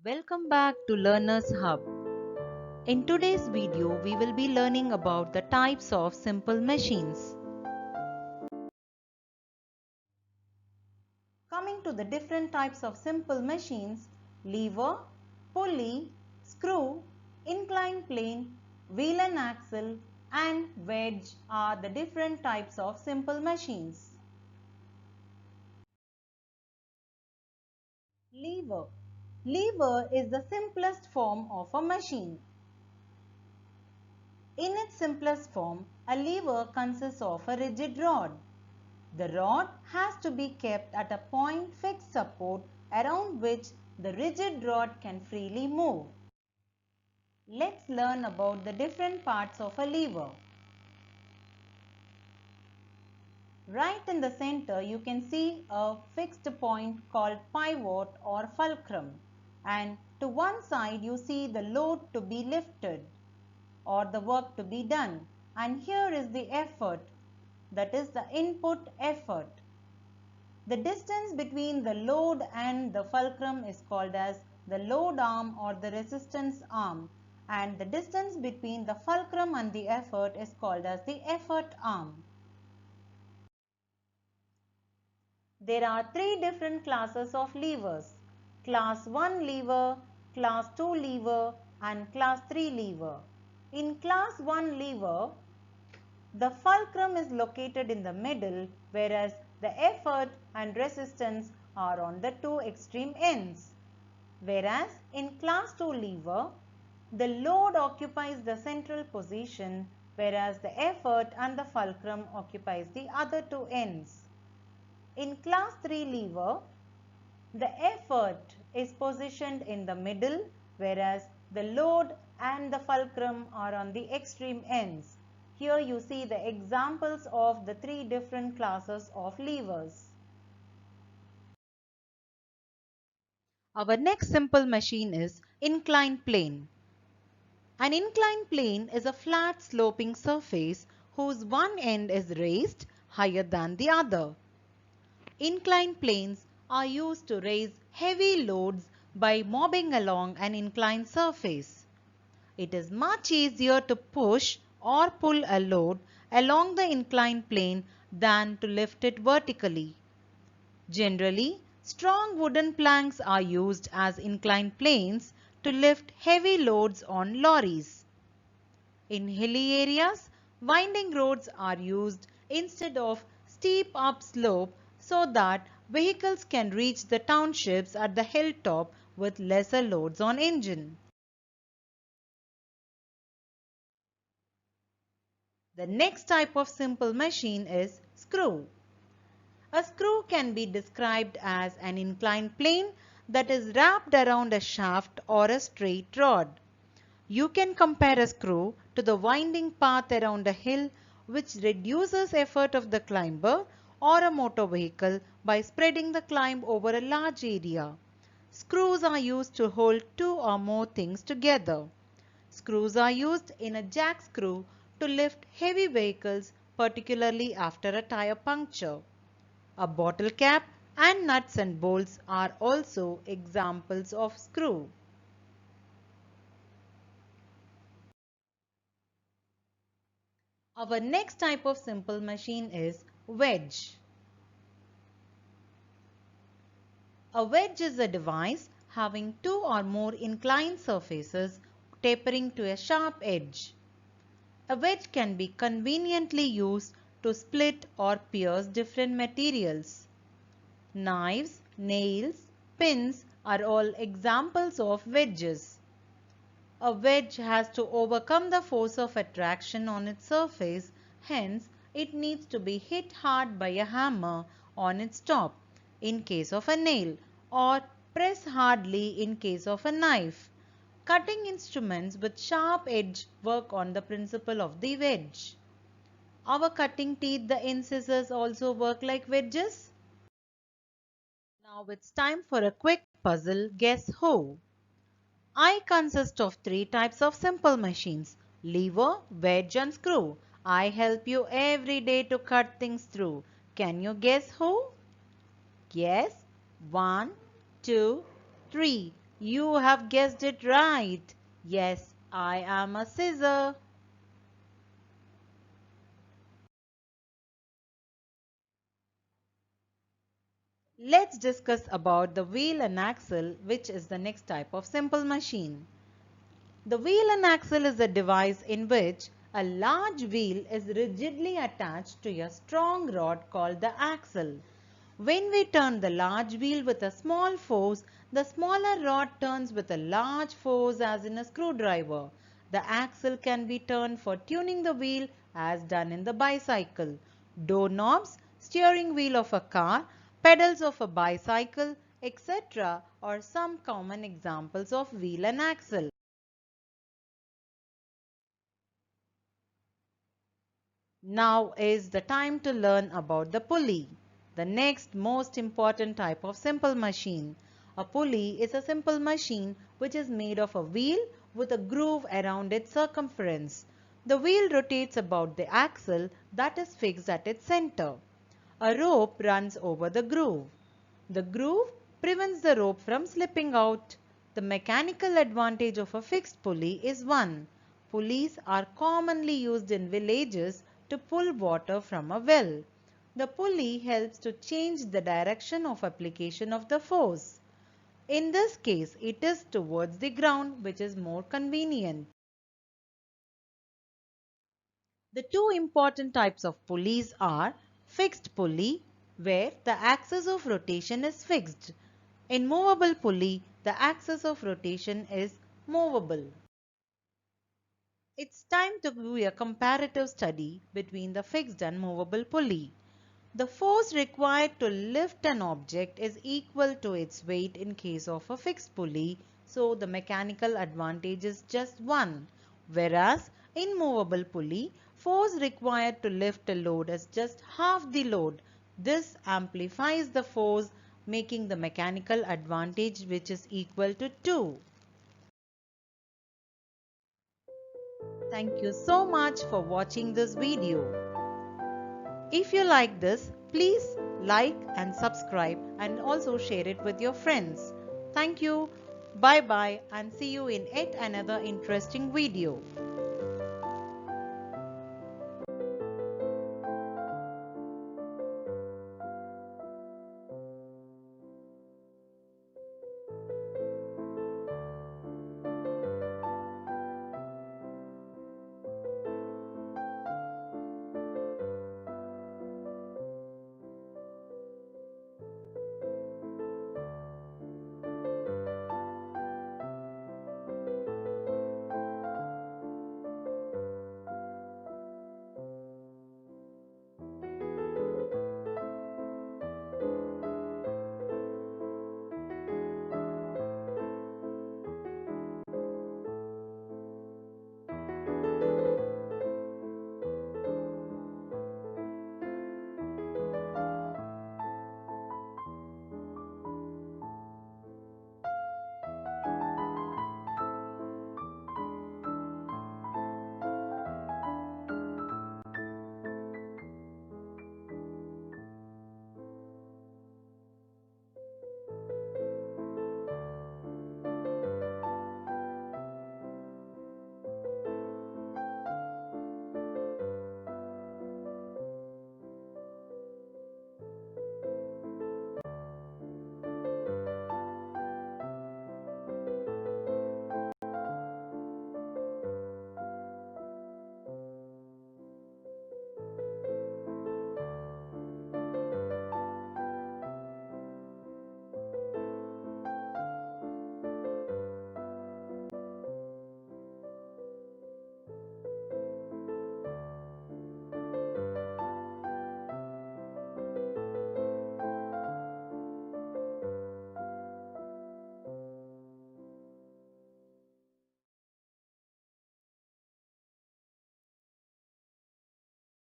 Welcome back to Learner's Hub. In today's video, we will be learning about the types of simple machines. Coming to the different types of simple machines, lever, pulley, screw, inclined plane, wheel and axle, and wedge are the different types of simple machines. Lever. Lever is the simplest form of a machine. In its simplest form, a lever consists of a rigid rod. The rod has to be kept at a point fixed support around which the rigid rod can freely move. Let's learn about the different parts of a lever. Right in the center, you can see a fixed point called pivot or fulcrum, and to one side you see the load to be lifted or the work to be done, and here is the effort, that is the input effort. The distance between the load and the fulcrum is called as the load arm or the resistance arm, and the distance between the fulcrum and the effort is called as the effort arm. There are three different classes of levers: class 1 lever, class 2 lever, and class 3 lever. In class 1 lever, the fulcrum is located in the middle, whereas the effort and resistance are on the two extreme ends. Whereas in class 2 lever, the load occupies the central position, whereas the effort and the fulcrum occupies the other two ends. In class 3 lever, the effort is positioned in the middle, whereas the load and the fulcrum are on the extreme ends. Here you see the examples of the three different classes of levers. Our next simple machine is inclined plane. An inclined plane is a flat sloping surface whose one end is raised higher than the other. Inclined planes are used to raise heavy loads by mobbing along an inclined surface. It is much easier to push or pull a load along the inclined plane than to lift it vertically. Generally, strong wooden planks are used as inclined planes to lift heavy loads on lorries. In hilly areas, winding roads are used instead of steep upslope so that vehicles can reach the townships at the hilltop with lesser loads on engine. The next type of simple machine is screw. A screw can be described as an inclined plane that is wrapped around a shaft or a straight rod. You can compare a screw to the winding path around a hill, which reduces effort of the climber or a motor vehicle by spreading the climb over a large area. Screws are used to hold two or more things together. Screws are used in a jack screw to lift heavy vehicles, particularly after a tire puncture. A bottle cap and nuts and bolts are also examples of screw. Our next type of simple machine is wedge. A wedge is a device having two or more inclined surfaces tapering to a sharp edge. A wedge can be conveniently used to split or pierce different materials. Knives, nails, pins are all examples of wedges. A wedge has to overcome the force of attraction on its surface, hence it needs to be hit hard by a hammer on its top in case of a nail, or press hardly in case of a knife. Cutting instruments with sharp edge work on the principle of the wedge. Our cutting teeth, the incisors, also work like wedges. Now it's time for a quick puzzle guess who. I consist of three types of simple machines: lever, wedge and screw. I help you every day to cut things through. Can you guess who? Yes. 1, 2, 3. You have guessed it right. Yes, I am a scissor. Let's discuss about the wheel and axle, which is the next type of simple machine. The wheel and axle is a device in which a large wheel is rigidly attached to a strong rod called the axle. When we turn the large wheel with a small force, the smaller rod turns with a large force as in a screwdriver. The axle can be turned for tuning the wheel as done in the bicycle. Doorknobs, steering wheel of a car, pedals of a bicycle, etc. are some common examples of wheel and axle. Now is the time to learn about the pulley, the next most important type of simple machine. A pulley is a simple machine which is made of a wheel with a groove around its circumference. The wheel rotates about the axle that is fixed at its center. A rope runs over the groove. The groove prevents the rope from slipping out. The mechanical advantage of a fixed pulley is one. Pulleys are commonly used in villages to pull water from a well. The pulley helps to change the direction of application of the force. In this case, it is towards the ground, which is more convenient. The two important types of pulleys are fixed pulley, where the axis of rotation is fixed. In movable pulley, the axis of rotation is movable. It's time to do a comparative study between the fixed and movable pulley. The force required to lift an object is equal to its weight in case of a fixed pulley, so the mechanical advantage is just 1. Whereas in movable pulley, force required to lift a load is just half the load. This amplifies the force, making the mechanical advantage which is equal to 2. Thank you so much for watching this video. If you like this, please like and subscribe and also share it with your friends. Thank you. Bye bye and see you in yet another interesting video.